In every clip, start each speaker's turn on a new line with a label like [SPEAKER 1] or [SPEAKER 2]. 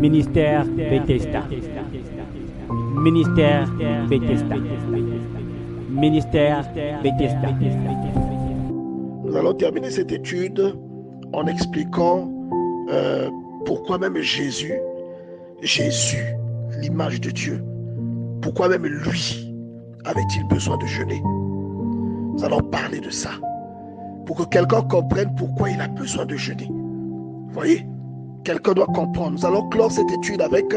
[SPEAKER 1] Ministère Bethesda. Ministère Bethesda. Ministère Bethesda.
[SPEAKER 2] Nous allons terminer cette étude en expliquant pourquoi même Jésus, l'image de Dieu, pourquoi même lui avait-il besoin de jeûner. Nous allons parler de ça pour que quelqu'un comprenne pourquoi il a besoin de jeûner. Vous voyez, quelqu'un doit comprendre. Nous allons clore cette étude avec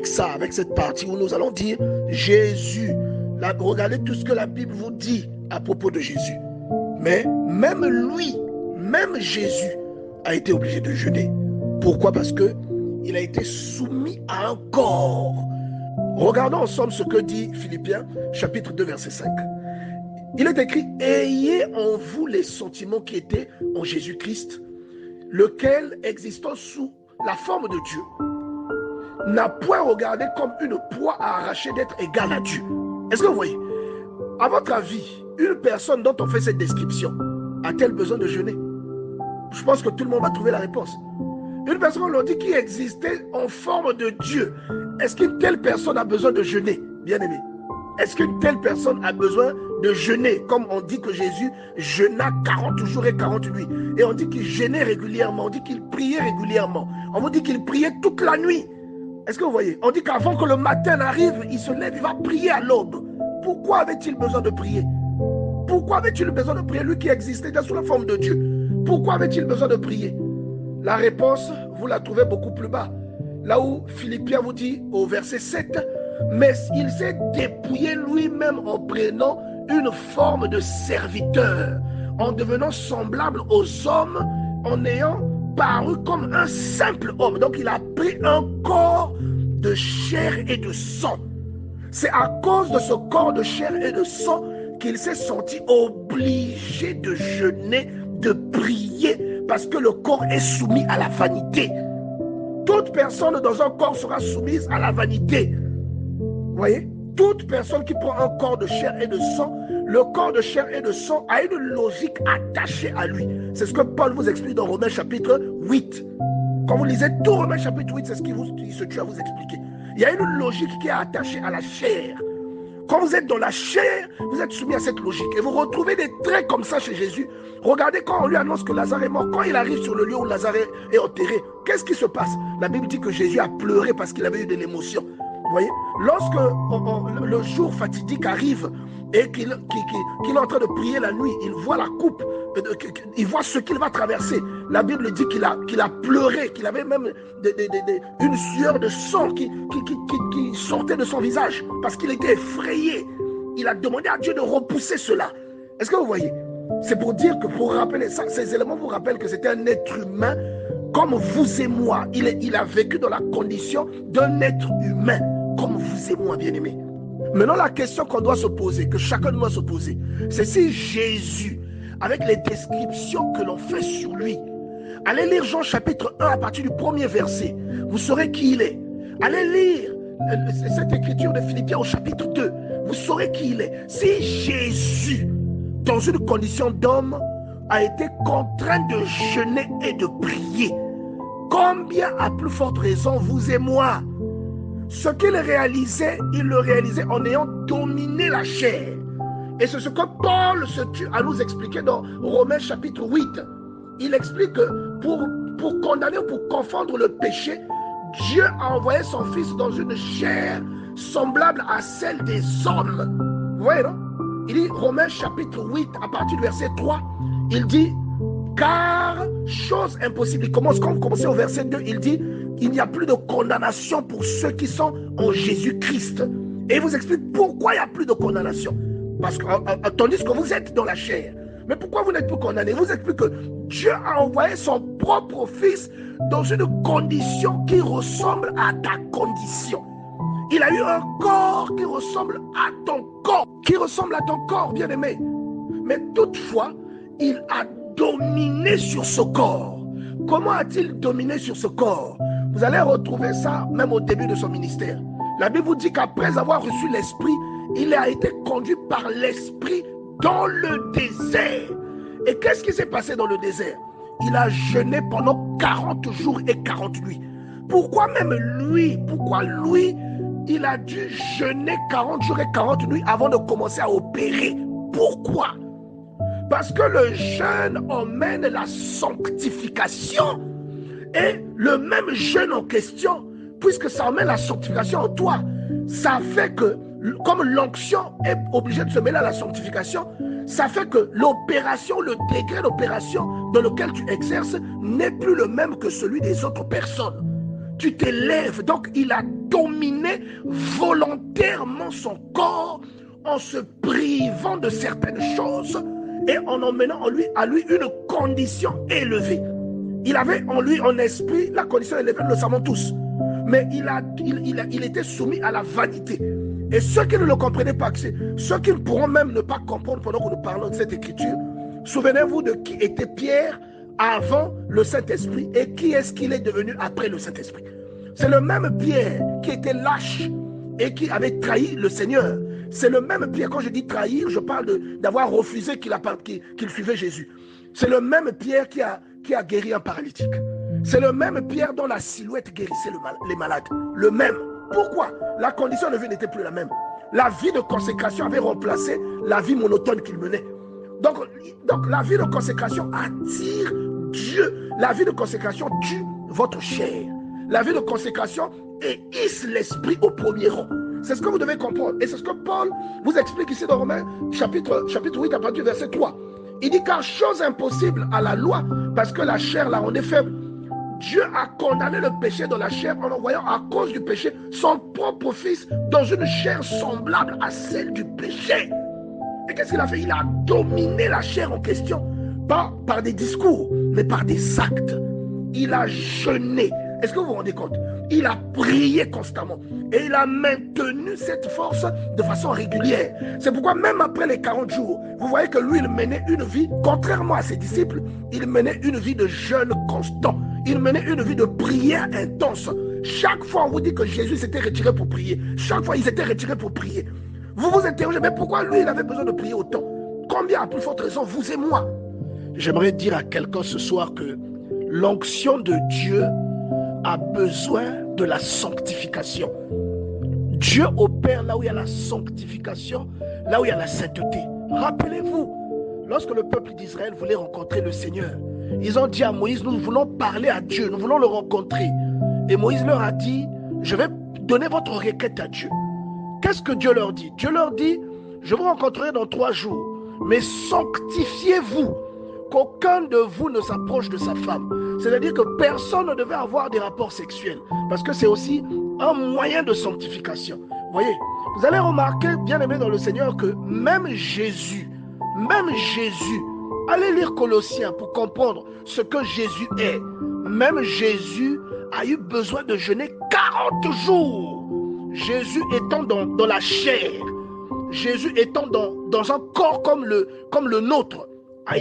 [SPEAKER 2] cette partie où nous allons dire Jésus. Là, regardez tout ce que la Bible vous dit à propos de Jésus. Mais même lui, même Jésus a été obligé de jeûner. Pourquoi? Parce qu'il a été soumis à un corps. Regardons ensemble ce que dit Philippiens chapitre 2 verset 5. Il est écrit « Ayez en vous les sentiments qui étaient en Jésus-Christ, lequel, existant sous la forme de Dieu, n'a point regardé comme une proie à arracher d'être égal à Dieu. » Est-ce que vous voyez? À votre avis, une personne dont on fait cette description a-t-elle besoin de jeûner? Je pense que tout le monde va trouver la réponse. Une personne, on l'a dit, qui existait en forme de Dieu. Est-ce qu'une telle personne a besoin de jeûner, bien aimé? Est-ce qu'une telle personne a besoin de jeûner? Comme on dit que Jésus jeûna 40 jours et 40 nuits. Et on dit qu'il jeûnait régulièrement. On dit qu'il priait régulièrement. On vous dit qu'il priait toute la nuit. Est-ce que vous voyez? On dit qu'avant que le matin arrive, il se lève, il va prier à l'aube. Pourquoi avait-il besoin de prier? Pourquoi avait-il besoin de prier, lui qui existait déjà sous la forme de Dieu? Pourquoi avait-il besoin de prier? La réponse, vous la trouvez beaucoup plus bas. Là où Philippiens vous dit au verset 7, « Mais il s'est dépouillé lui-même en prenant une forme de serviteur, en devenant semblable aux hommes, en ayant paru comme un simple homme. » Donc il a pris un corps de chair et de sang. C'est à cause de ce corps de chair et de sang qu'il s'est senti obligé de jeûner, de prier, parce que le corps est soumis à la vanité. Toute personne dans un corps sera soumise à la vanité. Vous voyez? Toute personne qui prend un corps de chair et de sang, le corps de chair et de sang a une logique attachée à lui. C'est ce que Paul vous explique dans Romains chapitre 8. Quand vous lisez tout Romains chapitre 8, c'est ce qu'il se tue à vous expliquer. Il y a une logique qui est attachée à la chair. Quand vous êtes dans la chair, vous êtes soumis à cette logique. Et vous retrouvez des traits comme ça chez Jésus. Regardez quand on lui annonce que Lazare est mort. Quand il arrive sur le lieu où Lazare est enterré, qu'est-ce qui se passe? La Bible dit que Jésus a pleuré parce qu'il avait eu de l'émotion. Vous voyez? Lorsque le jour fatidique arrive et qu'il est en train de prier la nuit, il voit la coupe, il voit ce qu'il va traverser. La Bible dit qu'il a pleuré, qu'il avait même une sueur de sang qui sortait de son visage parce qu'il était effrayé. Il a demandé à Dieu de repousser cela. Est-ce que vous voyez? C'est pour dire que, pour rappeler ça, ces éléments vous rappellent que c'était un être humain comme vous et moi. Il a vécu dans la condition d'un être humain comme vous et moi, bien-aimés. Maintenant, la question qu'on doit se poser, que chacun doit se poser, c'est si Jésus, avec les descriptions que l'on fait sur lui, allez lire Jean chapitre 1 à partir du premier verset, vous saurez qui il est. Allez lire cette écriture de Philippiens au chapitre 2, vous saurez qui il est. Si Jésus, dans une condition d'homme, a été contraint de jeûner et de prier, combien à plus forte raison vous et moi? Ce qu'il réalisait, il le réalisait en ayant dominé la chair. Et c'est ce que Paul se tue à nous expliquer dans Romains chapitre 8. Il explique que pour condamner ou pour confondre le péché, Dieu a envoyé son Fils dans une chair semblable à celle des hommes. Vous voyez, non? Il dit, Romains chapitre 8, à partir du verset 3, il dit, car chose impossible. Il commence, comme commencer au verset 2, il dit, il n'y a plus de condamnation pour ceux qui sont en Jésus-Christ. Et il vous explique pourquoi il n'y a plus de condamnation. Parce que, tandis que vous êtes dans la chair. Mais pourquoi vous n'êtes plus condamné? Il vous explique que Dieu a envoyé son propre Fils dans une condition qui ressemble à ta condition. Il a eu un corps qui ressemble à ton corps. Qui ressemble à ton corps, bien-aimé. Mais toutefois, il a dominé sur ce corps. Comment a-t-il dominé sur ce corps? Vous allez retrouver ça même au début de son ministère. La Bible vous dit qu'après avoir reçu l'Esprit, il a été conduit par l'Esprit dans le désert. Et qu'est-ce qui s'est passé dans le désert? Il a jeûné pendant 40 jours et 40 nuits. Pourquoi même lui? Pourquoi lui, il a dû jeûner 40 jours et 40 nuits avant de commencer à opérer? Pourquoi? Parce que le jeûne emmène la sanctification. Et le même jeûne en question, puisque ça emmène la sanctification en toi, ça fait que, comme l'onction est obligée de se mêler à la sanctification, ça fait que l'opération, le degré d'opération dans lequel tu exerces n'est plus le même que celui des autres personnes. Tu t'élèves. Donc, il a dominé volontairement son corps en se privant de certaines choses et en emmenant à lui une condition élevée. Il avait en lui, en esprit, la condition élevée, nous le savons tous. Mais il était soumis à la vanité. Et ceux qui ne le comprenaient pas, ceux qui ne pourront même ne pas comprendre pendant que nous parlons de cette écriture, souvenez-vous de qui était Pierre avant le Saint-Esprit et qui est-ce qu'il est devenu après le Saint-Esprit. C'est le même Pierre qui était lâche et qui avait trahi le Seigneur. C'est le même Pierre, quand je dis trahir, je parle d'avoir refusé qu'il suivait Jésus. C'est le même Pierre qui a guéri un paralytique. C'est le même Pierre dont la silhouette guérissait les malades. Le même. Pourquoi? La condition de vie n'était plus la même. La vie de consécration avait remplacé la vie monotone qu'il menait. Donc la vie de consécration attire Dieu. La vie de consécration tue votre chair. La vie de consécration hisse l'esprit au premier rang. C'est ce que vous devez comprendre. Et c'est ce que Paul vous explique ici dans Romains chapitre 8 à partir du verset 3. Il dit car chose impossible à la loi, parce que la chair la rendait faible. Dieu a condamné le péché dans la chair en envoyant à cause du péché son propre fils dans une chair semblable à celle du péché. Et qu'est-ce qu'il a fait? Il a dominé la chair en question, pas par des discours, mais par des actes. Il a jeûné. Est-ce que vous vous rendez compte? Il a prié constamment et il a maintenu cette force de façon régulière. C'est pourquoi même après les 40 jours, vous voyez que lui, il menait une vie, contrairement à ses disciples, il menait une vie de jeûne constant. Il menait une vie de prière intense. Chaque fois, on vous dit que Jésus s'était retiré pour prier. Chaque fois, il s'était retiré pour prier. Vous vous interrogez, mais pourquoi lui, il avait besoin de prier autant? Combien, à plus forte raison, vous et moi? J'aimerais dire à quelqu'un ce soir que l'onction de Dieu a besoin de la sanctification. Dieu opère là où il y a la sanctification, là où il y a la sainteté. Rappelez-vous, lorsque le peuple d'Israël voulait rencontrer le Seigneur, ils ont dit à Moïse, nous voulons parler à Dieu, nous voulons le rencontrer. Et Moïse leur a dit, je vais donner votre requête à Dieu. Qu'est-ce que Dieu leur dit? Dieu leur dit, je vous rencontrerai dans 3 jours, mais sanctifiez-vous, qu'aucun de vous ne s'approche de sa femme. C'est-à-dire que personne ne devait avoir des rapports sexuels, parce que c'est aussi un moyen de sanctification. Vous voyez, vous allez remarquer, bien aimé dans le Seigneur, que même Jésus, allez lire Colossiens pour comprendre ce que Jésus est. Même Jésus a eu besoin de jeûner 40 jours. Jésus étant dans la chair, Jésus étant dans un corps comme le nôtre, a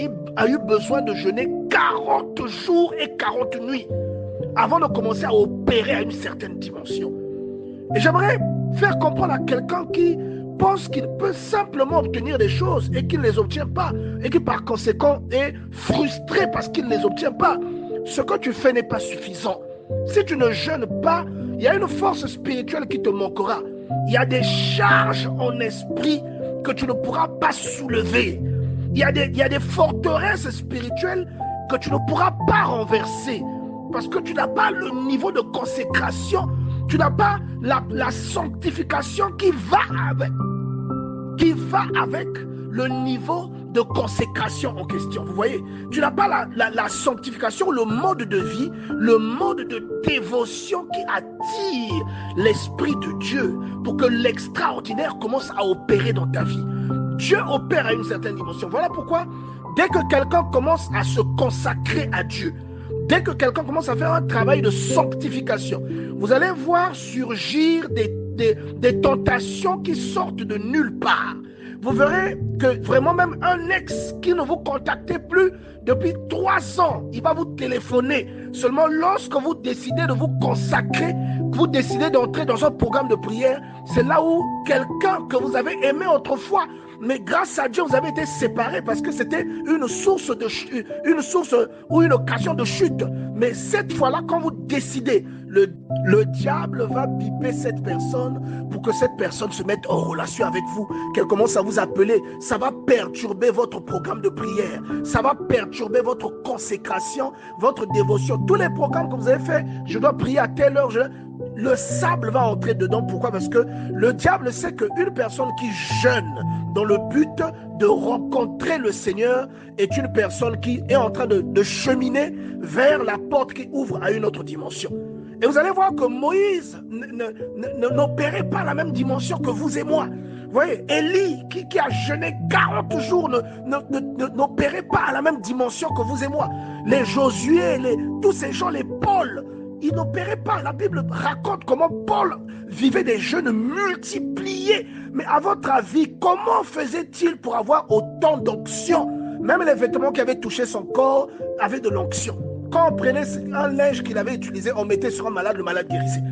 [SPEAKER 2] eu besoin de jeûner 40 jours et 40 nuits avant de commencer à opérer à une certaine dimension. Et j'aimerais faire comprendre à quelqu'un qui pense qu'il peut simplement obtenir des choses et qu'il ne les obtient pas, et qui par conséquent est frustré parce qu'il ne les obtient pas. Ce que tu fais n'est pas suffisant. Si tu ne jeûnes pas, il y a une force spirituelle qui te manquera. Il y a des charges en esprit que tu ne pourras pas soulever. Il y a des forteresses spirituelles que tu ne pourras pas renverser parce que tu n'as pas le niveau de consécration, tu n'as pas la sanctification qui va avec le niveau de consécration en question. Vous voyez, tu n'as pas la sanctification, le mode de vie, le mode de dévotion qui attire l'Esprit de Dieu pour que l'extraordinaire commence à opérer dans ta vie. Dieu opère à une certaine dimension. Voilà pourquoi, dès que quelqu'un commence à se consacrer à Dieu, dès que quelqu'un commence à faire un travail de sanctification, vous allez voir surgir des tentations qui sortent de nulle part. Vous verrez que vraiment même un ex qui ne vous contactait plus depuis 3 ans, il va vous téléphoner seulement lorsque vous décidez de vous consacrer, que vous décidez d'entrer dans un programme de prière. C'est là où quelqu'un que vous avez aimé autrefois Mais grâce à Dieu, vous avez été séparés parce que c'était une source ou une occasion de chute. Mais cette fois-là, quand vous décidez, le diable va biper cette personne pour que cette personne se mette en relation avec vous, qu'elle commence à vous appeler. Ça va perturber votre programme de prière. Ça va perturber votre consécration, votre dévotion. Tous les programmes que vous avez faits, je dois prier à telle heure, le sable va entrer dedans. Pourquoi? Parce que le diable sait qu'une personne qui jeûne dans le but de rencontrer le Seigneur est une personne qui est en train de cheminer vers la porte qui ouvre à une autre dimension. Et vous allez voir que Moïse n'opérait pas la même dimension que vous et moi. Vous voyez, Élie, qui a jeûné 40 jours, n'opérait pas à la même dimension que vous et moi. Les Josué, tous ces gens, les Paul, ils n'opéraient pas. La Bible raconte comment Paul vivait des jeûnes multipliés. Mais à votre avis, comment faisait-il pour avoir autant d'onction? Même les vêtements qui avaient touché son corps avaient de l'onction. Quand on prenait un linge qu'il avait utilisé, on mettait sur un malade, le malade guérissait.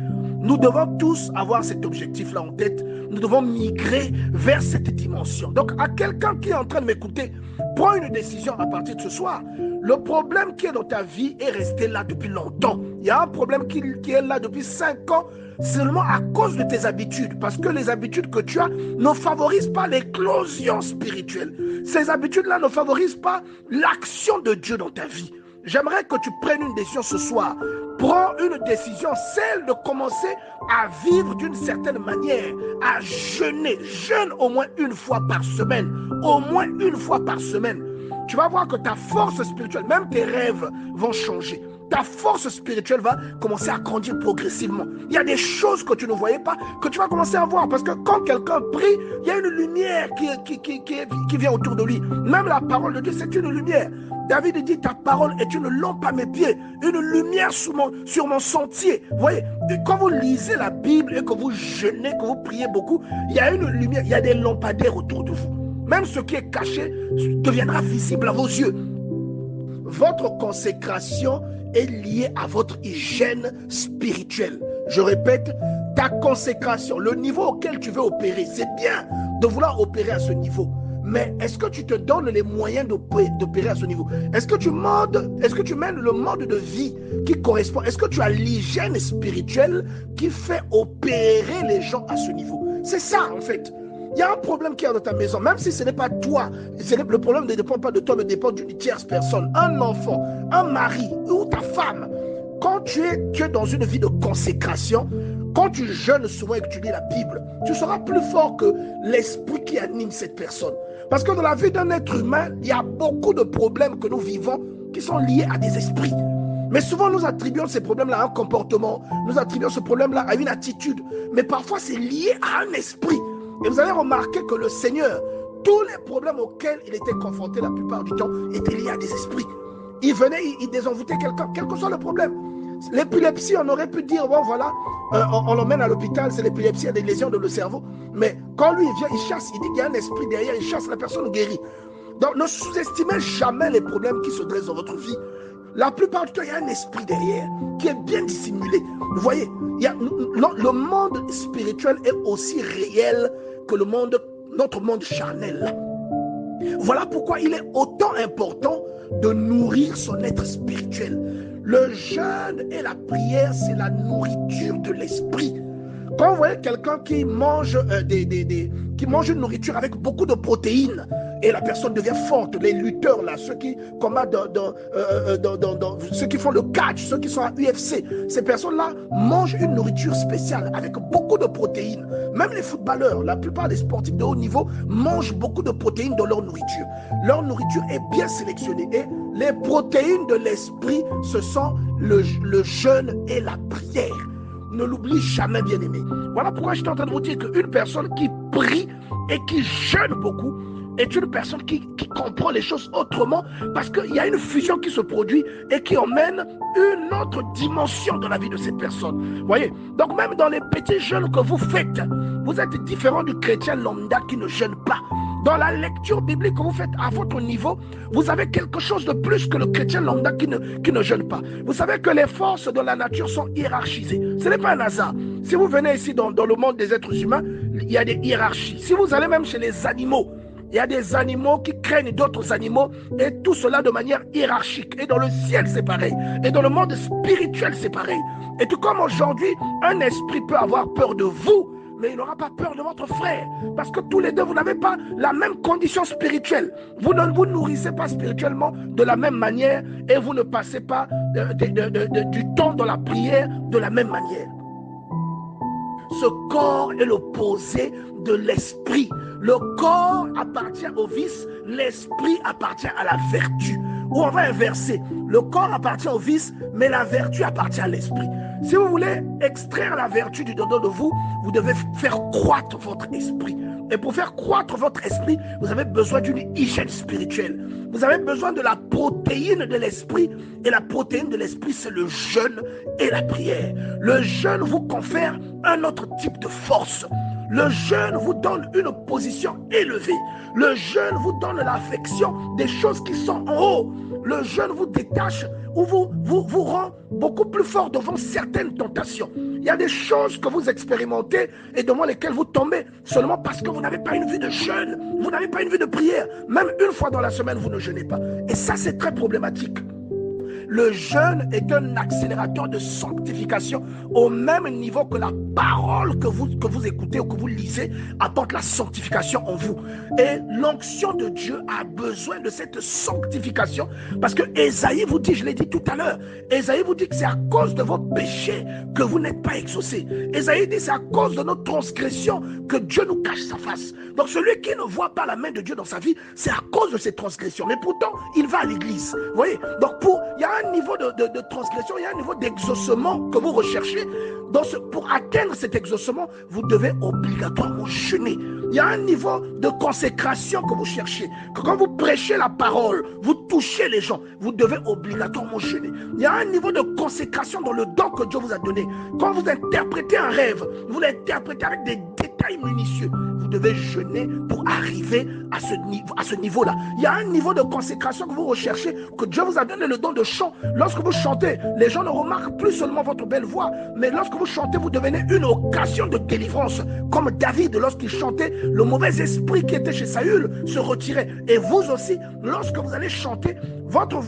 [SPEAKER 2] Nous devons tous avoir cet objectif-là en tête. Nous devons migrer vers cette dimension. Donc, à quelqu'un qui est en train de m'écouter, prends une décision à partir de ce soir. Le problème qui est dans ta vie est resté là depuis longtemps. Il y a un problème qui est là depuis 5 ans, seulement à cause de tes habitudes. Parce que les habitudes que tu as ne favorisent pas l'éclosion spirituelle. Ces habitudes-là ne favorisent pas l'action de Dieu dans ta vie. J'aimerais que tu prennes une décision ce soir. Prends une décision, celle de commencer à vivre d'une certaine manière, à jeûner. Jeûne au moins une fois par semaine. Au moins une fois par semaine. Tu vas voir que ta force spirituelle, même tes rêves vont changer. Ta force spirituelle va commencer à grandir progressivement. Il y a des choses que tu ne voyais pas, que tu vas commencer à voir. Parce que quand quelqu'un prie, il y a une lumière qui vient autour de lui. Même la parole de Dieu, c'est une lumière. David dit, ta parole est une lampe à mes pieds, une lumière sur mon sentier. Vous voyez, quand vous lisez la Bible et que vous jeûnez, que vous priez beaucoup, il y a une lumière, il y a des lampadaires autour de vous. Même ce qui est caché deviendra visible à vos yeux. Votre consécration est liée à votre hygiène spirituelle. Je répète, ta consécration, le niveau auquel tu veux opérer, c'est bien de vouloir opérer à ce niveau. Mais est-ce que tu te donnes les moyens d'opérer à ce niveau? Est-ce que tu mènes le mode de vie qui correspond? Est-ce que tu as l'hygiène spirituelle qui fait opérer les gens à ce niveau? C'est ça en fait. Il y a un problème qui est dans ta maison, même si ce n'est pas toi. Le problème ne dépend pas de toi, mais dépend d'une tierce personne. Un enfant, un mari ou ta femme. Quand tu es dans une vie de consécration, quand tu jeûnes souvent et que tu lis la Bible, tu seras plus fort que l'esprit qui anime cette personne. Parce que dans la vie d'un être humain, il y a beaucoup de problèmes que nous vivons qui sont liés à des esprits. Mais souvent, nous attribuons ces problèmes-là à un comportement, nous attribuons ce problème-là à une attitude. Mais parfois, c'est lié à un esprit. Et vous allez remarquer que le Seigneur, tous les problèmes auxquels il était confronté la plupart du temps étaient liés à des esprits. Il venait, il désenvoûtait quelqu'un, quel que soit le problème. L'épilepsie, on aurait pu dire, bon voilà, on l'emmène à l'hôpital, c'est l'épilepsie, il y a des lésions dans le cerveau. Mais quand lui, il vient, il chasse, il dit qu'il y a un esprit derrière, il chasse, la personne guérit. Donc ne sous-estimez jamais les problèmes qui se dressent dans votre vie. La plupart du temps, il y a un esprit derrière qui est bien dissimulé. Vous voyez, le monde spirituel est aussi réel que notre monde charnel. Voilà pourquoi il est autant important de nourrir son être spirituel. Le jeûne et la prière, c'est la nourriture de l'esprit. Quand vous voyez quelqu'un qui mange une nourriture avec beaucoup de protéines, et la personne devient forte, les lutteurs là, ceux qui combattent ceux qui font le catch, ceux qui sont à UFC, ces personnes-là mangent une nourriture spéciale avec beaucoup de protéines. Même les footballeurs, la plupart des sportifs de haut niveau mangent beaucoup de protéines dans leur nourriture. Leur nourriture est bien sélectionnée et les protéines de l'esprit, ce sont le jeûne et la prière. Ne l'oublie jamais, bien-aimé. Voilà pourquoi je suis en train de vous dire qu'une personne qui prie et qui jeûne beaucoup est une personne qui comprend les choses autrement, parce qu'il y a une fusion qui se produit et qui emmène une autre dimension dans la vie de cette personne. Vous voyez? Donc même dans les petits jeûnes que vous faites, vous êtes différent du chrétien lambda qui ne jeûne pas. Dans la lecture biblique que vous faites à votre niveau, vous avez quelque chose de plus que le chrétien lambda qui ne jeûne pas. Vous savez que les forces de la nature sont hiérarchisées. Ce n'est pas un hasard. Si vous venez ici dans le monde des êtres humains, il y a des hiérarchies. Si vous allez même chez les animaux, Il y a des animaux qui craignent d'autres animaux, et tout cela de manière hiérarchique. Et dans le ciel, c'est pareil. Et dans le monde spirituel, c'est pareil. Et tout comme aujourd'hui, un esprit peut avoir peur de vous, mais il n'aura pas peur de votre frère. Parce que tous les deux, vous n'avez pas la même condition spirituelle. Vous ne vous nourrissez pas spirituellement de la même manière, et vous ne passez pas du temps dans la prière de la même manière. Ce corps est l'opposé de l'esprit. Le corps appartient au vice, l'esprit appartient à la vertu. Ou on va inverser. Le corps appartient au vice, mais la vertu appartient à l'esprit. Si vous voulez extraire la vertu du dedans de vous, vous devez faire croître votre esprit. Et pour faire croître votre esprit, vous avez besoin d'une hygiène spirituelle. Vous avez besoin de la protéine de l'esprit. Et la protéine de l'esprit, c'est le jeûne et la prière. Le jeûne vous confère un autre type de force. Le jeûne vous donne une position élevée. Le jeûne vous donne l'affection des choses qui sont en haut. Le jeûne vous détache ou vous rend beaucoup plus fort devant certaines tentations. Il y a des choses que vous expérimentez et devant lesquelles vous tombez seulement parce que vous n'avez pas une vie de jeûne. Vous n'avez pas une vie de prière. Même une fois dans la semaine, vous ne jeûnez pas. Et ça, c'est très problématique. Le jeûne est un accélérateur de sanctification au même niveau que la parole que vous écoutez ou que vous lisez apporte la sanctification en vous. Et l'onction de Dieu a besoin de cette sanctification parce que Ésaïe vous dit, je l'ai dit tout à l'heure, Ésaïe vous dit que c'est à cause de vos péchés que vous n'êtes pas exaucés. Ésaïe dit c'est à cause de nos transgressions que Dieu nous cache sa face. Donc celui qui ne voit pas la main de Dieu dans sa vie, c'est à cause de ses transgressions. Mais pourtant, il va à l'église. Vous voyez? Donc il y a un niveau de transgression, il y a un niveau d'exaucement que vous recherchez. Donc pour atteindre cet exaucement, vous devez obligatoirement jeûner. Il y a un niveau de consécration que vous cherchez. Que quand vous prêchez la parole, vous touchez les gens, vous devez obligatoirement jeûner. Il y a un niveau de consécration dans le don que Dieu vous a donné. Quand vous interprétez un rêve, vous l'interprétez avec des détails minutieux. Vous devez jeûner pour arriver à ce niveau-là. Il y a un niveau de consécration que vous recherchez, que Dieu vous a donné le don de chant. Lorsque vous chantez, les gens ne remarquent plus seulement votre belle voix, mais lorsque vous chantez, vous devenez une occasion de délivrance. Comme David, lorsqu'il chantait, le mauvais esprit qui était chez Saül se retirait. Et vous aussi, lorsque vous allez chanter, votre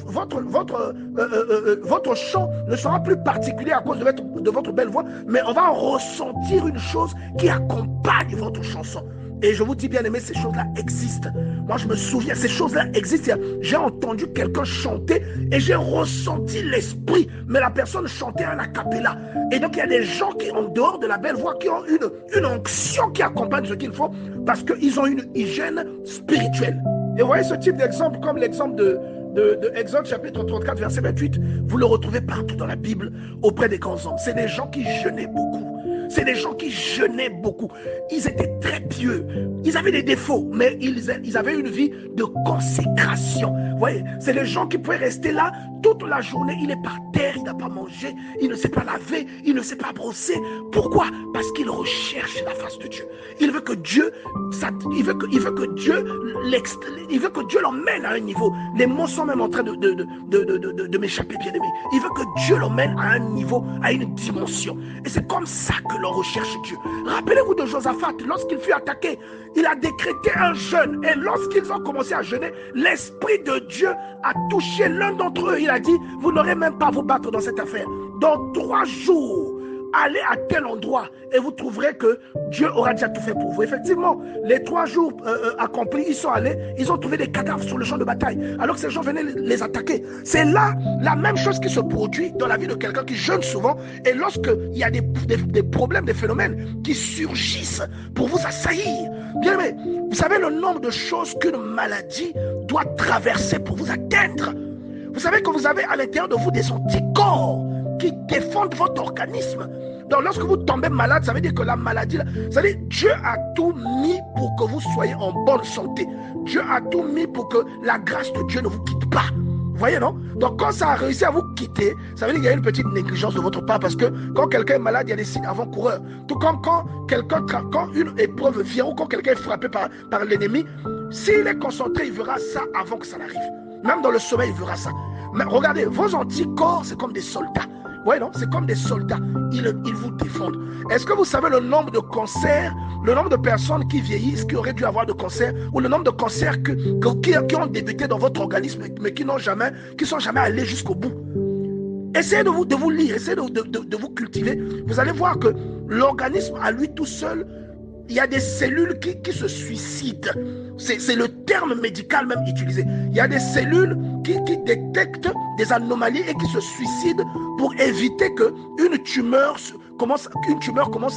[SPEAKER 2] chant ne sera plus particulier à cause de votre belle voix, mais on va ressentir une chose qui accompagne votre chanson. Et je vous dis bien aimé, ces choses-là existent. Moi je me souviens, ces choses-là existent. J'ai entendu quelqu'un chanter et j'ai ressenti l'esprit, mais la personne chantait en a cappella. Et donc il y a des gens qui, en dehors de la belle voix, qui ont une onction qui accompagne ce qu'il faut, parce qu'ils ont une hygiène spirituelle. Et vous voyez ce type d'exemple, comme l'exemple de Exode chapitre 34 verset 28, vous le retrouvez partout dans la Bible auprès des grands hommes. C'est des gens qui jeûnaient beaucoup. C'est des gens qui jeûnaient beaucoup. Ils étaient très pieux. Ils avaient des défauts, mais ils avaient une vie de consécration. Vous voyez, c'est les gens qui pouvaient rester là toute la journée. Il est par terre, il n'a pas mangé, il ne s'est pas lavé, il ne s'est pas brossé. Pourquoi? Parce qu'il recherche la face de Dieu. Il veut que Dieu, il veut que Dieu l'emmène à un niveau. Les mots sont même en train de m'échapper, bien aimé. Il veut que Dieu l'emmène à un niveau, à une dimension. Et c'est comme ça que l'on recherche Dieu. Rappelez-vous de Josaphat, lorsqu'il fut attaqué, il a décrété un jeûne. Et lorsqu'ils ont commencé à jeûner, l'Esprit de Dieu a touché l'un d'entre eux. Il a dit, vous n'aurez même pas à vous battre dans cette affaire. Dans 3 jours, allez à tel endroit et vous trouverez que Dieu aura déjà tout fait pour vous. Effectivement, les 3 jours accomplis, ils sont allés, ils ont trouvé des cadavres sur le champ de bataille, alors que ces gens venaient les attaquer. C'est là la même chose qui se produit dans la vie de quelqu'un qui jeûne souvent, et lorsqu'il y a des problèmes, des phénomènes qui surgissent pour vous assaillir. Bien aimé, vous savez le nombre de choses qu'une maladie doit traverser pour vous atteindre. Vous savez que vous avez à l'intérieur de vous des anticorps qui défendent votre organisme. Donc lorsque vous tombez malade, ça veut dire que la maladie, ça veut dire Dieu a tout mis pour que vous soyez en bonne santé. Dieu a tout mis pour que la grâce de Dieu ne vous quitte pas. Vous voyez, non? Donc quand ça a réussi à vous quitter, ça veut dire qu'il y a une petite négligence de votre part, parce que quand quelqu'un est malade, il y a des signes avant-coureurs. Tout comme quand une épreuve vient ou quand quelqu'un est frappé par l'ennemi, s'il est concentré, il verra ça avant que ça n'arrive. Même dans le sommeil, il verra ça. Mais regardez, vos anticorps, c'est comme des soldats. Oui, non, c'est comme des soldats. Ils vous défendent. Est-ce que vous savez le nombre de cancers, le nombre de personnes qui vieillissent, qui auraient dû avoir de cancer, ou le nombre de cancers qui ont débuté dans votre organisme, mais qui sont jamais allés jusqu'au bout? Essayez de vous lire, essayez de vous cultiver. Vous allez voir que l'organisme à lui tout seul, il y a des cellules qui se suicident. C'est le terme médical même utilisé. Il y a des cellules qui détectent des anomalies et qui se suicident pour éviter qu'une tumeur commence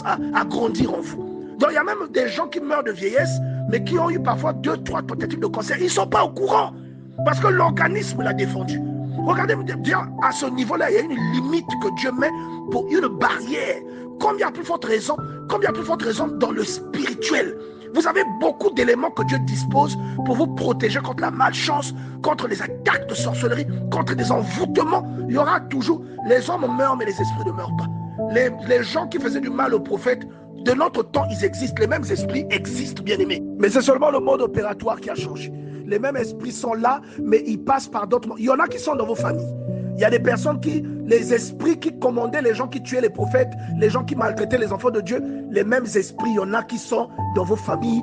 [SPEAKER 2] à grandir en vous. Donc il y a même des gens qui meurent de vieillesse, mais qui ont eu parfois 2-3 tentatives de cancer. Ils ne sont pas au courant parce que l'organisme l'a défendu. Regardez bien, à ce niveau-là, il y a une limite que Dieu met pour une barrière. Combien plus forte raison dans le spirituel. Vous avez beaucoup d'éléments que Dieu dispose pour vous protéger contre la malchance, contre les attaques de sorcellerie, contre des envoûtements. Il y aura toujours, les hommes meurent, mais les esprits ne meurent pas. Les gens qui faisaient du mal aux prophètes, de notre temps, ils existent. Les mêmes esprits existent, bien aimés. Mais c'est seulement le mode opératoire qui a changé. Les mêmes esprits sont là, mais ils passent par d'autres. Il y en a qui sont dans vos familles. Il y a des personnes les esprits qui commandaient les gens qui tuaient les prophètes, les gens qui maltraitaient les enfants de Dieu, les mêmes esprits, il y en a qui sont dans vos familles,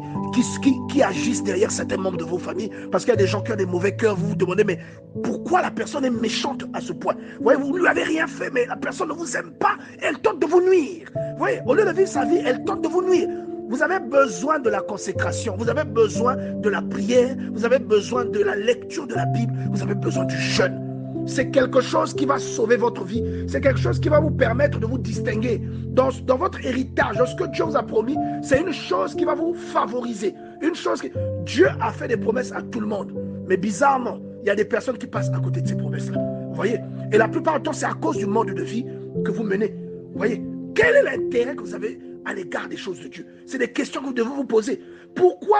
[SPEAKER 2] qui agissent derrière certains membres de vos familles, parce qu'il y a des gens qui ont des mauvais cœurs. Vous vous demandez, mais pourquoi la personne est méchante à ce point? Vous voyez, vous ne lui avez rien fait, mais la personne ne vous aime pas, elle tente de vous nuire. Vous voyez, au lieu de vivre sa vie, elle tente de vous nuire. Vous avez besoin de la consécration, vous avez besoin de la prière, vous avez besoin de la lecture de la Bible, vous avez besoin du jeûne. C'est quelque chose qui va sauver votre vie. C'est quelque chose qui va vous permettre de vous distinguer. Dans votre héritage, dans ce que Dieu vous a promis, c'est une chose qui va vous favoriser. Une chose que Dieu a fait des promesses à tout le monde. Mais bizarrement, il y a des personnes qui passent à côté de ces promesses-là. Vous voyez? Et la plupart du temps, c'est à cause du mode de vie que vous menez. Vous voyez? Quel est l'intérêt que vous avez à l'égard des choses de Dieu? C'est des questions que vous devez vous poser. Pourquoi,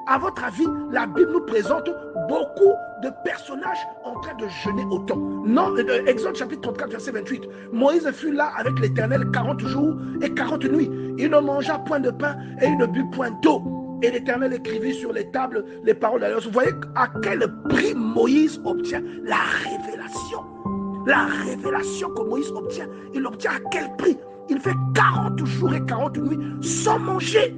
[SPEAKER 2] à votre avis, la Bible nous présente beaucoup de personnages en train de jeûner autant? Non, Exode chapitre 34, verset 28. Moïse fut là avec l'Éternel 40 jours et 40 nuits. Il ne mangea point de pain et il ne but point d'eau. Et l'Éternel écrivit sur les tables les paroles d'alliance. Vous voyez à quel prix Moïse obtient la révélation. La révélation que Moïse obtient, il l'obtient à quel prix? Il fait 40 jours et 40 nuits sans manger.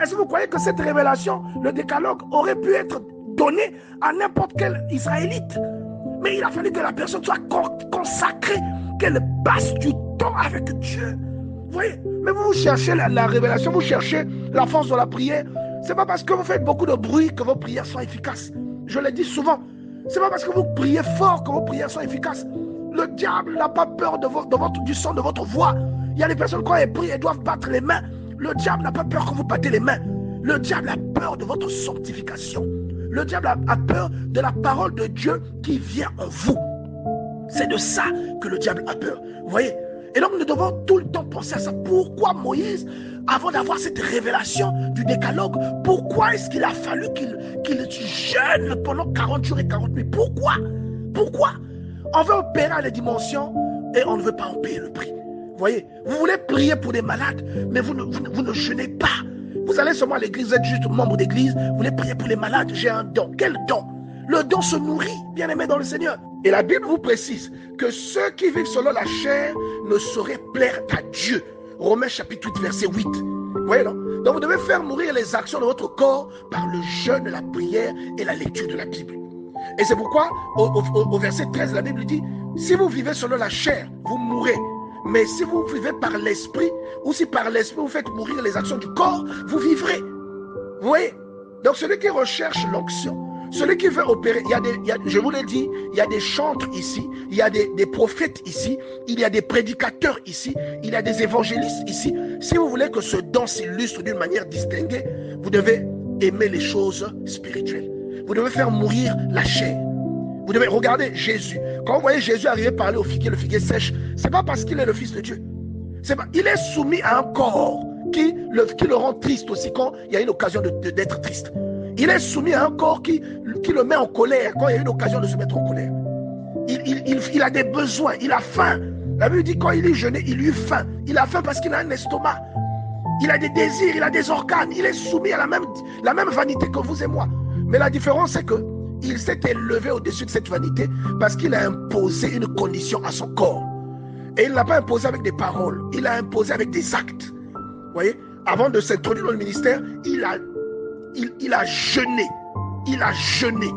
[SPEAKER 2] Est-ce que vous croyez que cette révélation, le décalogue, aurait pu être donné à n'importe quel Israélite? Mais il a fallu que la personne soit consacrée, qu'elle passe du temps avec Dieu. Vous voyez? Mais vous cherchez la révélation, vous cherchez la force de la prière. Ce n'est pas parce que vous faites beaucoup de bruit que vos prières sont efficaces. Je le dis souvent. Ce n'est pas parce que vous priez fort que vos prières sont efficaces. Le diable n'a pas peur du son de votre voix. Il y a des personnes, quand elles prient, elles doivent battre les mains. Le diable n'a pas peur que vous battez les mains. Le diable a peur de votre sanctification. Le diable a peur de la parole de Dieu qui vient en vous. C'est de ça que le diable a peur. Vous voyez? Et donc nous devons tout le temps penser à ça. Pourquoi Moïse, avant d'avoir cette révélation du décalogue, pourquoi est-ce qu'il a fallu qu'il jeûne pendant 40 jours et 40 nuits? Pourquoi? On veut opérer à les dimensions et on ne veut pas en payer le prix. Vous voyez, vous voulez prier pour des malades, mais vous ne jeûnez pas. Vous allez seulement à l'église, vous êtes juste membre d'église, vous voulez prier pour les malades, j'ai un don. Quel don? Le don se nourrit, bien aimé dans le Seigneur. Et la Bible vous précise que ceux qui vivent selon la chair ne sauraient plaire à Dieu. Romains chapitre 8, verset 8. Vous voyez, non? Donc vous devez faire mourir les actions de votre corps par le jeûne, la prière et la lecture de la Bible. Et c'est pourquoi, au verset 13, la Bible dit, si vous vivez selon la chair, vous mourrez. Mais si vous vivez par l'esprit, ou si par l'esprit vous faites mourir les actions du corps, vous vivrez. Vous voyez? Donc celui qui recherche l'onction, celui qui veut opérer, je vous l'ai dit, il y a des chantres ici, il y a des prophètes ici, il y a des prédicateurs ici, il y a des évangélistes ici. Si vous voulez que ce don s'illustre d'une manière distinguée, vous devez aimer les choses spirituelles. Vous devez faire mourir la chair. Vous devez regarder Jésus. Quand vous voyez Jésus arriver parler au figuier, le figuier sèche, ce n'est pas parce qu'il est le Fils de Dieu. Il est soumis à un corps qui le rend triste aussi quand il y a une occasion d'être triste. Il est soumis à un corps qui le met en colère quand il y a une occasion de se mettre en colère. Il a des besoins, il a faim. La Bible dit quand il est jeûné, il eut faim. Il a faim parce qu'il a un estomac. Il a des désirs, il a des organes. Il est soumis à la même vanité que vous et moi. Mais la différence, c'est qu'il s'est élevé au-dessus de cette vanité parce qu'il a imposé une condition à son corps. Et il ne l'a pas imposé avec des paroles, il l'a imposé avec des actes. Vous voyez, avant de s'introduire dans le ministère, il a jeûné. Il a jeûné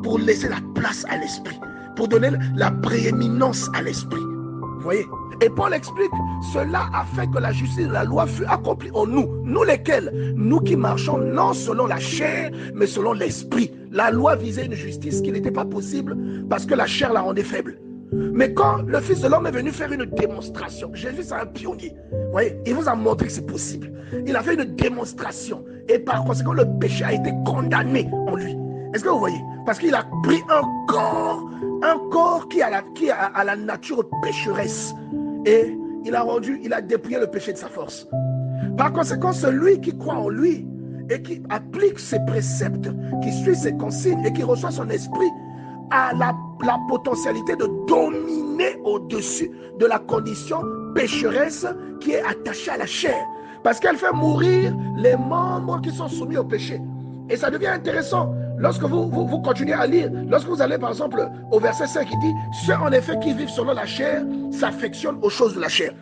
[SPEAKER 2] pour laisser la place à l'esprit, pour donner la prééminence à l'esprit. Vous voyez? Et Paul explique, cela a fait que la justice de la loi fut accomplie en nous. Nous lesquels? Nous qui marchons non selon la chair, mais selon l'esprit. La loi visait une justice qui n'était pas possible parce que la chair la rendait faible. Mais quand le Fils de l'homme est venu faire une démonstration, Jésus c'est un pionnier. Vous voyez, il vous a montré que c'est possible. Il a fait une démonstration. Et par conséquent, le péché a été condamné en lui. Est-ce que vous voyez? Parce qu'il a pris un corps qui a la nature pécheresse. Et il a dépouillé le péché de sa force. Par conséquent, celui qui croit en lui et qui applique ses préceptes, qui suit ses consignes et qui reçoit son esprit, a la potentialité de dominer au-dessus de la condition pécheresse qui est attachée à la chair. Parce qu'elle fait mourir les membres qui sont soumis au péché. Et ça devient intéressant. Lorsque vous continuez à lire, lorsque vous allez par exemple au verset 5, il dit « Ceux en effet qui vivent selon la chair s'affectionnent aux choses de la chair. »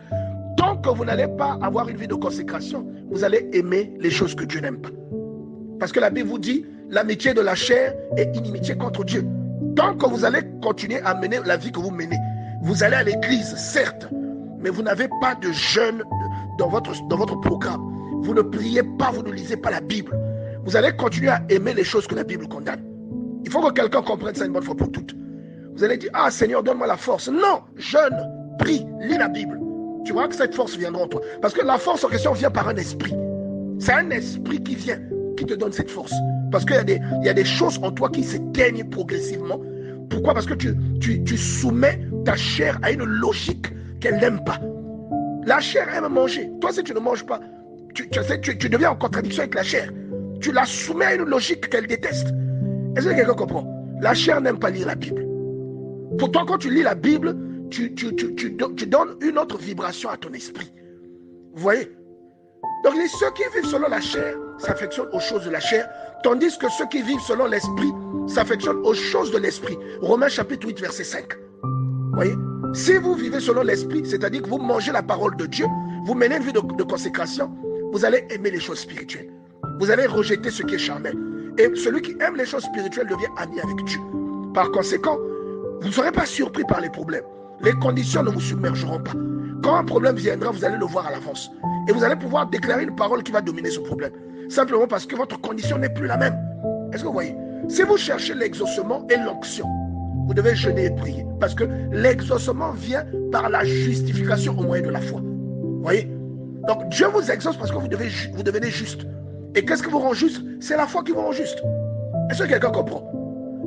[SPEAKER 2] Tant que vous n'allez pas avoir une vie de consécration, vous allez aimer les choses que Dieu n'aime pas. Parce que la Bible vous dit « L'amitié de la chair est inimitié contre Dieu. » Tant que vous allez continuer à mener la vie que vous menez, vous allez à l'église, certes, mais vous n'avez pas de jeûne dans votre programme. Vous ne priez pas, vous ne lisez pas la Bible. Vous allez continuer à aimer les choses que la Bible condamne. Il faut que quelqu'un comprenne ça une bonne fois pour toutes. Vous allez dire, ah Seigneur, donne-moi la force. Non, jeûne, prie, lis la Bible. Tu vois que cette force viendra en toi. Parce que la force en question vient par un esprit. C'est un esprit qui vient, qui te donne cette force. Parce qu'il y a des choses en toi qui s'éteignent progressivement. Pourquoi? Parce que tu soumets ta chair à une logique qu'elle n'aime pas. La chair aime manger. Toi, si tu ne manges pas, tu deviens en contradiction avec la chair. Tu la soumets à une logique qu'elle déteste. Est-ce que quelqu'un comprend? La chair n'aime pas lire la Bible. Pourtant, quand tu lis la Bible, tu donnes une autre vibration à ton esprit. Vous voyez? Donc, ceux qui vivent selon la chair s'affectionnent aux choses de la chair, tandis que ceux qui vivent selon l'esprit s'affectionnent aux choses de l'esprit. Romains chapitre 8, verset 5. Vous voyez? Si vous vivez selon l'esprit, c'est-à-dire que vous mangez la parole de Dieu, vous menez une vie de consécration, vous allez aimer les choses spirituelles. Vous allez rejeter ce qui est charnel. Et celui qui aime les choses spirituelles devient ami avec Dieu. Par conséquent, vous ne serez pas surpris par les problèmes. Les conditions ne vous submergeront pas. Quand un problème viendra, vous allez le voir à l'avance. Et vous allez pouvoir déclarer une parole qui va dominer ce problème. Simplement parce que votre condition n'est plus la même. Est-ce que vous voyez? Si vous cherchez l'exaucement et l'onction, vous devez jeûner et prier. Parce que l'exaucement vient par la justification au moyen de la foi. Vous voyez? Donc Dieu vous exauce parce que vous devenez juste. Et qu'est-ce qui vous rend juste? C'est la foi qui vous rend juste. Est-ce que quelqu'un comprend?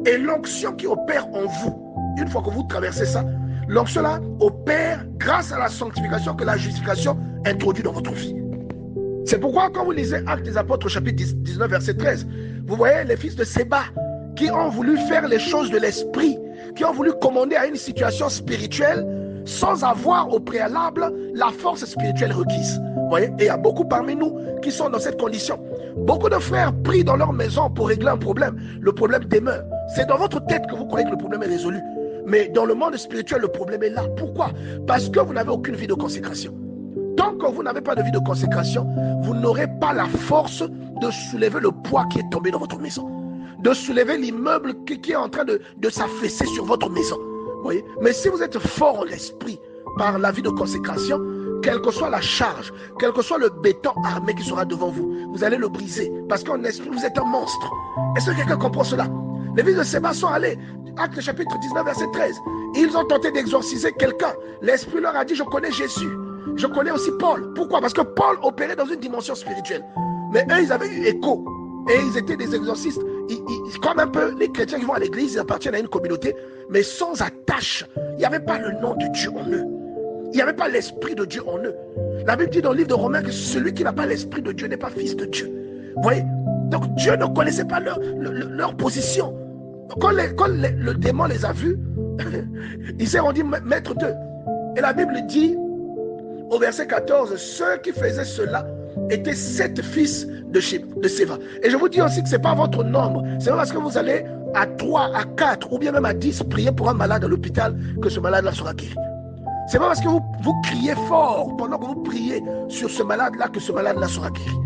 [SPEAKER 2] Et l'onction qui opère en vous, une fois que vous traversez ça, l'onction là opère grâce à la sanctification que la justification introduit dans votre vie. C'est pourquoi quand vous lisez Actes des Apôtres chapitre 19 verset 13, vous voyez les fils de Séba qui ont voulu faire les choses de l'esprit, qui ont voulu commander à une situation spirituelle sans avoir au préalable la force spirituelle requise. Vous voyez? Et il y a beaucoup parmi nous qui sont dans cette condition. Beaucoup de frères prient dans leur maison pour régler un problème. Le problème demeure. C'est dans votre tête que vous croyez que le problème est résolu. Mais dans le monde spirituel, le problème est là. Pourquoi? Parce que vous n'avez aucune vie de consécration. Tant que vous n'avez pas de vie de consécration, vous n'aurez pas la force de soulever le poids qui est tombé dans votre maison. De soulever l'immeuble qui est en train de s'affaisser sur votre maison. Vous voyez? Mais si vous êtes fort en l'esprit par la vie de consécration, quelle que soit la charge, quel que soit le béton armé qui sera devant vous, vous allez le briser. Parce qu'en esprit, vous êtes un monstre. Est-ce que quelqu'un comprend cela? Les fils de Séba sont allés, Actes chapitre 19, verset 13. Ils ont tenté d'exorciser quelqu'un. L'esprit leur a dit, je connais Jésus. Je connais aussi Paul. Pourquoi? Parce que Paul opérait dans une dimension spirituelle. Mais eux, ils avaient eu écho. Et ils étaient des exorcistes. Comme un peu les chrétiens qui vont à l'église, ils appartiennent à une communauté, mais sans attache. Il n'y avait pas le nom de Dieu en eux. Il n'y avait pas l'esprit de Dieu en eux. La Bible dit dans le livre de Romains que celui qui n'a pas l'esprit de Dieu n'est pas fils de Dieu. Vous voyez? Donc Dieu ne connaissait pas leur position. Quand le démon les a vus, il s'est rendu maître d'eux. Et la Bible dit au verset 14, ceux qui faisaient cela étaient 7 fils de Séva. Et je vous dis aussi que ce n'est pas votre nombre. C'est pas parce que vous allez à 3, à 4 ou bien même à 10 prier pour un malade à l'hôpital que ce malade-là sera guéri. C'est pas parce que vous criez fort pendant que vous priez sur ce malade-là que ce malade-là sera guéri.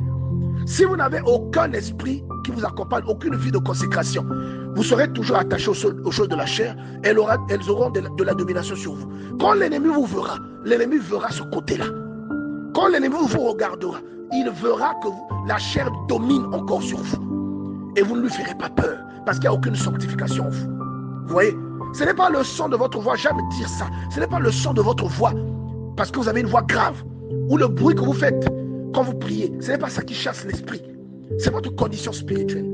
[SPEAKER 2] Si vous n'avez aucun esprit qui vous accompagne, aucune vie de consécration, vous serez toujours attaché aux choses de la chair. Elles auront de la domination sur vous. Quand l'ennemi vous verra, l'ennemi verra ce côté-là. Quand l'ennemi vous regardera, il verra que la chair domine encore sur vous. Et vous ne lui ferez pas peur, parce qu'il n'y a aucune sanctification en vous. Vous voyez? Ce n'est pas le son de votre voix, j'aime dire ça. Ce n'est pas le son de votre voix, parce que vous avez une voix grave, ou le bruit que vous faites quand vous priez. Ce n'est pas ça qui chasse l'esprit. C'est votre condition spirituelle.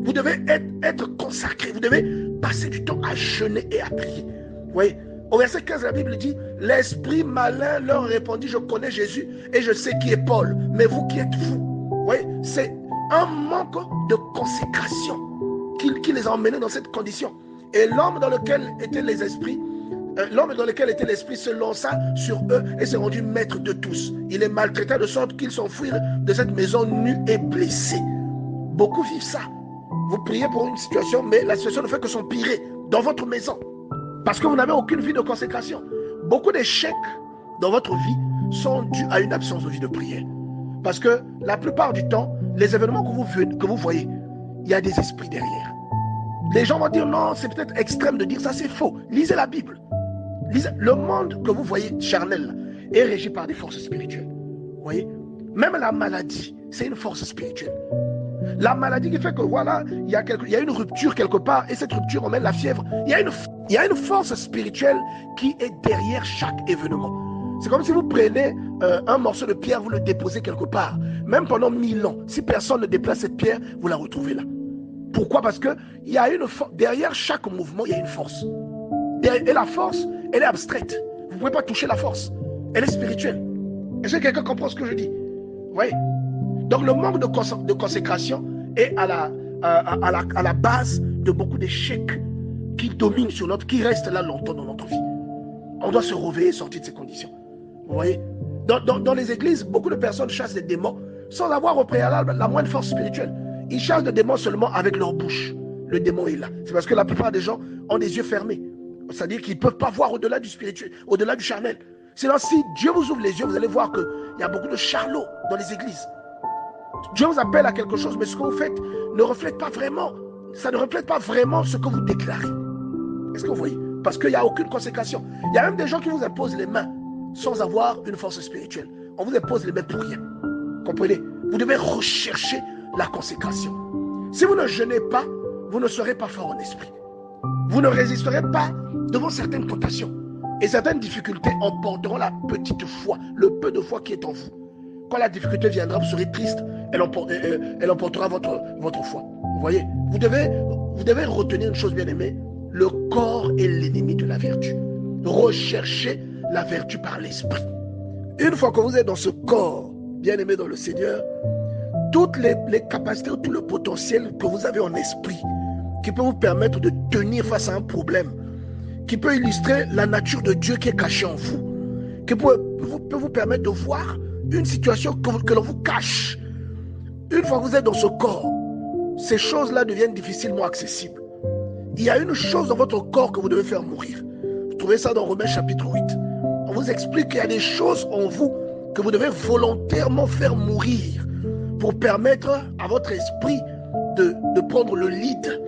[SPEAKER 2] Vous devez être consacré. Vous devez passer du temps à jeûner et à prier. Vous voyez? Au verset 15, la Bible dit, l'esprit malin leur répondit, je connais Jésus et je sais qui est Paul, mais vous qui êtes fous. Vous voyez? C'est un manque de consécration qui les a emmenés dans cette condition. Et l'homme dans lequel étaient les esprits, l'homme dans lequel était l'esprit se lança sur eux et s'est rendu maître de tous. Il les maltraita de sorte qu'ils s'enfuirent de cette maison nus et blessés. Beaucoup vivent ça. Vous priez pour une situation, mais la situation ne fait que s'empirer dans votre maison. Parce que vous n'avez aucune vie de consécration. Beaucoup d'échecs dans votre vie sont dus à une absence de vie de prière. Parce que la plupart du temps, les événements que vous voyez, il y a des esprits derrière. Les gens vont dire non, c'est peut-être extrême de dire ça, c'est faux. Lisez la Bible. Le monde que vous voyez charnel est régi par des forces spirituelles. Vous voyez? Même la maladie, c'est une force spirituelle. La maladie qui fait que voilà, il y a une rupture quelque part et cette rupture emmène la fièvre. Il y a une force spirituelle qui est derrière chaque événement. C'est comme si vous prenez un morceau de pierre, vous le déposez quelque part. Même pendant 1000 ans, si personne ne déplace cette pierre, vous la retrouvez là. Pourquoi? Parce que il y a derrière chaque mouvement, il y a une force. Et la force, elle est abstraite. Vous ne pouvez pas toucher la force. Elle est spirituelle. Est-ce que quelqu'un comprend ce que je dis? Vous voyez? Donc le manque de consécration est à la base de beaucoup d'échecs qui dominent sur qui restent là longtemps dans notre vie. On doit se réveiller et sortir de ces conditions. Vous voyez? Dans les églises, beaucoup de personnes chassent des démons sans avoir au préalable la moindre force spirituelle. Ils chassent des démons seulement avec leur bouche. Le démon est là. C'est parce que la plupart des gens ont des yeux fermés. C'est-à-dire qu'ils ne peuvent pas voir au-delà du spirituel, au-delà du charnel. Sinon, si Dieu vous ouvre les yeux, vous allez voir qu'il y a beaucoup de charlots dans les églises. Dieu vous appelle à quelque chose, mais ce que vous faites ne reflète pas vraiment. Ça ne reflète pas vraiment ce que vous déclarez. Est-ce que vous voyez? Parce qu'il n'y a aucune consécration. Il y a même des gens qui vous imposent les mains sans avoir une force spirituelle. On vous impose les mains pour rien. Comprenez? Vous devez rechercher la consécration. Si vous ne jeûnez pas, vous ne serez pas fort en esprit. Vous ne résisterez pas devant certaines tentations. Et certaines difficultés emporteront la petite foi, le peu de foi qui est en vous. Quand la difficulté viendra, vous serez triste, elle emportera votre foi. Vous voyez? Vous devez retenir une chose bien aimée. Le corps est l'ennemi de la vertu. Recherchez la vertu par l'esprit. Une fois que vous êtes dans ce corps, bien aimé dans le Seigneur, toutes les capacités, tout le potentiel que vous avez en esprit, qui peut vous permettre de tenir face à un problème, qui peut illustrer la nature de Dieu qui est cachée en vous, qui peut vous permettre de voir une situation que l'on vous cache. Une fois que vous êtes dans ce corps, ces choses-là deviennent difficilement accessibles. Il y a une chose dans votre corps que vous devez faire mourir. Vous trouvez ça dans Romains chapitre 8. On vous explique qu'il y a des choses en vous que vous devez volontairement faire mourir pour permettre à votre esprit de prendre le lead,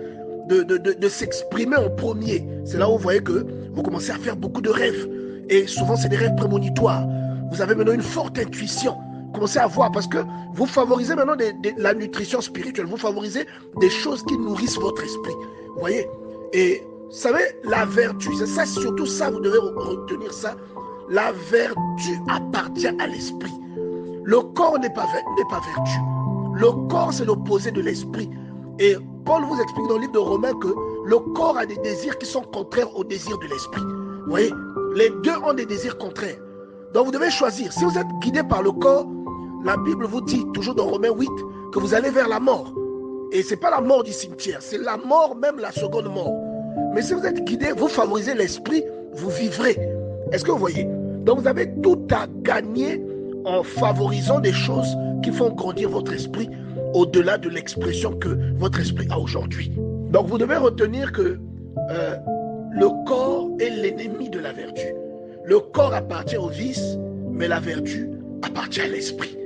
[SPEAKER 2] de s'exprimer en premier. C'est là où vous voyez que vous commencez à faire beaucoup de rêves. Et souvent, c'est des rêves prémonitoires. Vous avez maintenant une forte intuition. Vous commencez à voir parce que vous favorisez maintenant la nutrition spirituelle. Vous favorisez des choses qui nourrissent votre esprit. Vous voyez? Et vous savez, la vertu, c'est ça, surtout ça, vous devez retenir ça. La vertu appartient à l'esprit. Le corps n'est pas vertu. Le corps, c'est l'opposé de l'esprit. Et Paul vous explique dans le livre de Romains que le corps a des désirs qui sont contraires aux désirs de l'esprit. Vous voyez? Les deux ont des désirs contraires. Donc vous devez choisir. Si vous êtes guidé par le corps, la Bible vous dit, toujours dans Romains 8, que vous allez vers la mort. Et ce n'est pas la mort du cimetière, c'est la mort, même la seconde mort. Mais si vous êtes guidé, vous favorisez l'esprit, vous vivrez. Est-ce que vous voyez? Donc vous avez tout à gagner en favorisant des choses qui font grandir votre esprit au-delà de l'expression que votre esprit a aujourd'hui. Donc vous devez retenir que le corps est l'ennemi de la vertu. le corps appartient au vice, mais la vertu appartient à l'esprit.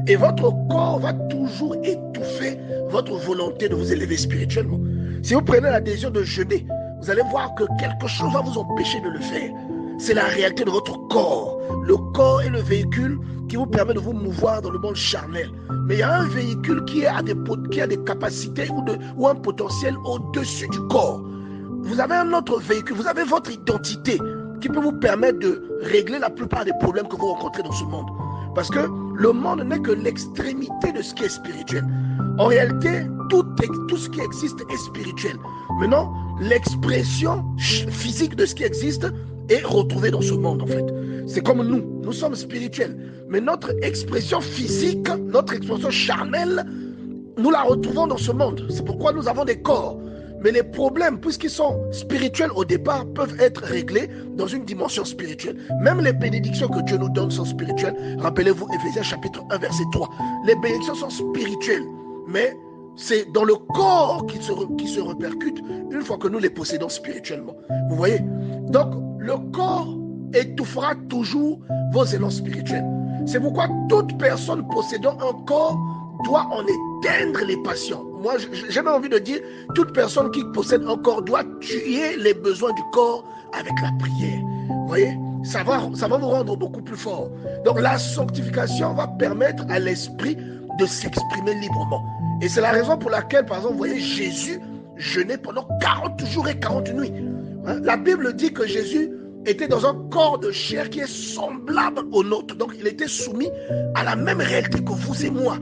[SPEAKER 2] Et votre corps va toujours étouffer votre volonté de vous élever spirituellement. Si vous prenez la décision de jeûner, vous allez voir que quelque chose va vous empêcher de le faire. C'est la réalité de votre corps. Le corps est le véhicule qui vous permet de vous mouvoir dans le monde charnel. Mais il y a un véhicule qui a des capacités ou un potentiel au-dessus du corps. Vous avez un autre véhicule, vous avez votre identité qui peut vous permettre de régler la plupart des problèmes que vous rencontrez dans ce monde. Parce que le monde n'est que l'extrémité de ce qui est spirituel. En réalité, tout ce qui existe est spirituel. Maintenant, l'expression physique de ce qui existe est retrouvée dans ce monde, en fait. C'est comme nous sommes spirituels. Mais notre expression physique, notre expression charnelle, nous la retrouvons dans ce monde. C'est pourquoi nous avons des corps. Mais les problèmes, puisqu'ils sont spirituels au départ, peuvent être réglés dans une dimension spirituelle. Même les bénédictions que Dieu nous donne sont spirituelles. Rappelez-vous, Éphésiens chapitre 1, verset 3. Les bénédictions sont spirituelles, mais c'est dans le corps qui se répercute une fois que nous les possédons spirituellement. Vous voyez? Donc, le corps étouffera toujours vos élans spirituels. C'est pourquoi toute personne possédant un corps doit en éteindre les passions. Moi, j'ai même envie de dire, toute personne qui possède un corps doit tuer les besoins du corps avec la prière. Vous voyez? Ça va vous rendre beaucoup plus fort. Donc, la sanctification va permettre à l'esprit de s'exprimer librement. Et c'est la raison pour laquelle, par exemple, vous voyez, Jésus jeûnait pendant 40 jours et 40 nuits. La Bible dit que Jésus était dans un corps de chair qui est semblable au nôtre. Donc, il était soumis à la même réalité que vous et moi.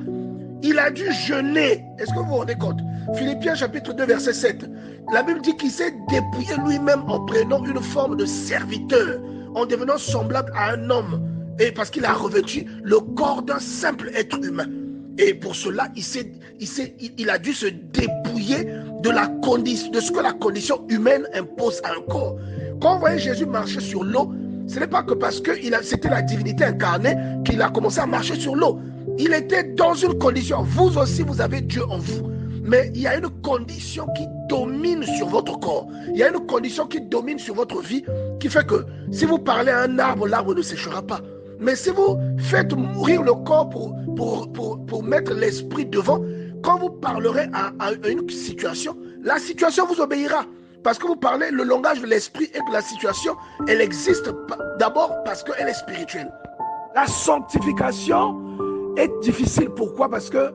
[SPEAKER 2] Il a dû jeûner. Est-ce que vous vous rendez compte? Philippiens chapitre 2 verset 7. La Bible dit qu'il s'est dépouillé lui-même en prenant une forme de serviteur, en devenant semblable à un homme. Et parce qu'il a revêtu le corps d'un simple être humain. Et pour cela, il a dû se dépouiller de ce que la condition humaine impose à un corps. Quand vous voyez Jésus marcher sur l'eau, ce n'est pas que parce que c'était la divinité incarnée qu'il a commencé à marcher sur l'eau. Il était dans une condition. Vous aussi, vous avez Dieu en vous. Mais il y a une condition qui domine sur votre corps. Il y a une condition qui domine sur votre vie qui fait que si vous parlez à un arbre, l'arbre ne séchera pas. Mais si vous faites mourir le corps pour mettre l'esprit devant, quand vous parlerez à une situation, la situation vous obéira. Parce que vous parlez le langage de l'esprit et que la situation, elle existe d'abord parce qu'elle est spirituelle. La sanctification est difficile. Pourquoi? Parce que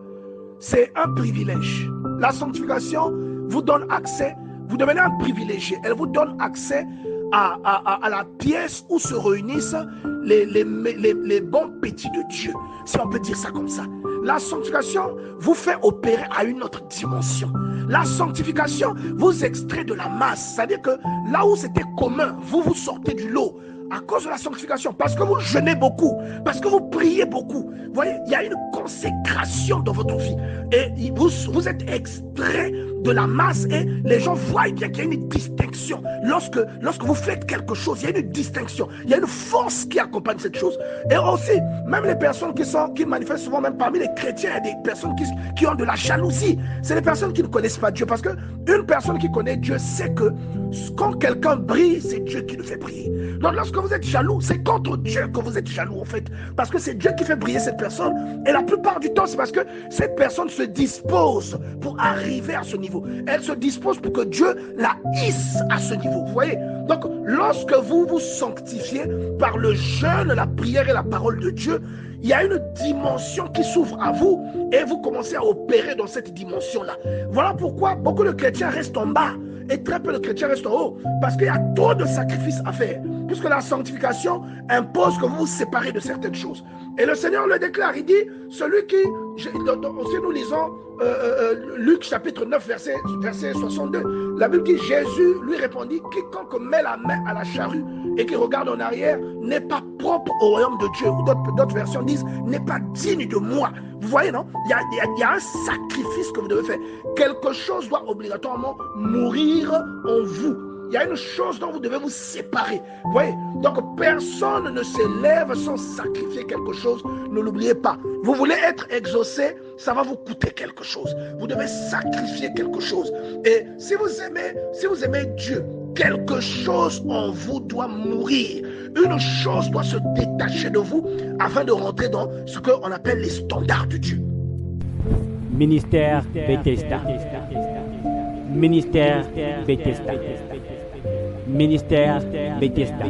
[SPEAKER 2] c'est un privilège. La sanctification vous donne accès, vous devenez un privilégié. Elle vous donne accès à la pièce où se réunissent les bons petits de Dieu, si on peut dire ça comme ça. La sanctification vous fait opérer à une autre dimension. La sanctification vous extrait de la masse. C'est-à-dire que là où c'était commun, vous sortez du lot à cause de la sanctification. Parce que vous jeûnez beaucoup, parce que vous priez beaucoup. Vous voyez, il y a une consécration dans votre vie. Et vous êtes extrait de la masse et les gens voient bien qu'il y a une distinction. Lorsque vous faites quelque chose, il y a une distinction. Il y a une force qui accompagne cette chose. Et aussi, même les personnes qui manifestent souvent, même parmi les chrétiens, il y a des personnes qui ont de la jalousie. C'est les personnes qui ne connaissent pas Dieu. Parce qu'une personne qui connaît Dieu sait que quand quelqu'un brille, c'est Dieu qui le fait briller. Donc lorsque vous êtes jaloux, c'est contre Dieu que vous êtes jaloux en fait. Parce que c'est Dieu qui fait briller cette personne. Et la plupart du temps, c'est parce que cette personne se dispose pour arriver à ce niveau. Elle se dispose pour que Dieu la hisse à ce niveau. Vous voyez? Donc lorsque vous vous sanctifiez par le jeûne, la prière et la parole de Dieu, il y a une dimension qui s'ouvre à vous et vous commencez à opérer dans cette dimension-là. Voilà pourquoi beaucoup de chrétiens restent en bas et très peu de chrétiens restent en haut. Parce qu'il y a trop de sacrifices à faire. Puisque la sanctification impose que vous vous séparez de certaines choses. Et le Seigneur le déclare, il dit, celui qui, aussi nous lisons Luc chapitre 9 verset 62, la Bible dit, Jésus lui répondit, quiconque met la main à la charrue et qui regarde en arrière n'est pas propre au royaume de Dieu. Ou d'autres versions disent, n'est pas digne de moi. Vous voyez, non? Il y a un sacrifice que vous devez faire. Quelque chose doit obligatoirement mourir en vous. Il y a une chose dont vous devez vous séparer. Vous voyez? Donc, personne ne s'élève sans sacrifier quelque chose. Ne l'oubliez pas. Vous voulez être exaucé, ça va vous coûter quelque chose. Vous devez sacrifier quelque chose. Et si vous aimez Dieu, quelque chose en vous doit mourir. Une chose doit se détacher de vous afin de rentrer dans ce qu'on appelle les standards de Dieu.
[SPEAKER 1] Ministère Bethesda. Ministère Bethesda. Ministère Bethesda.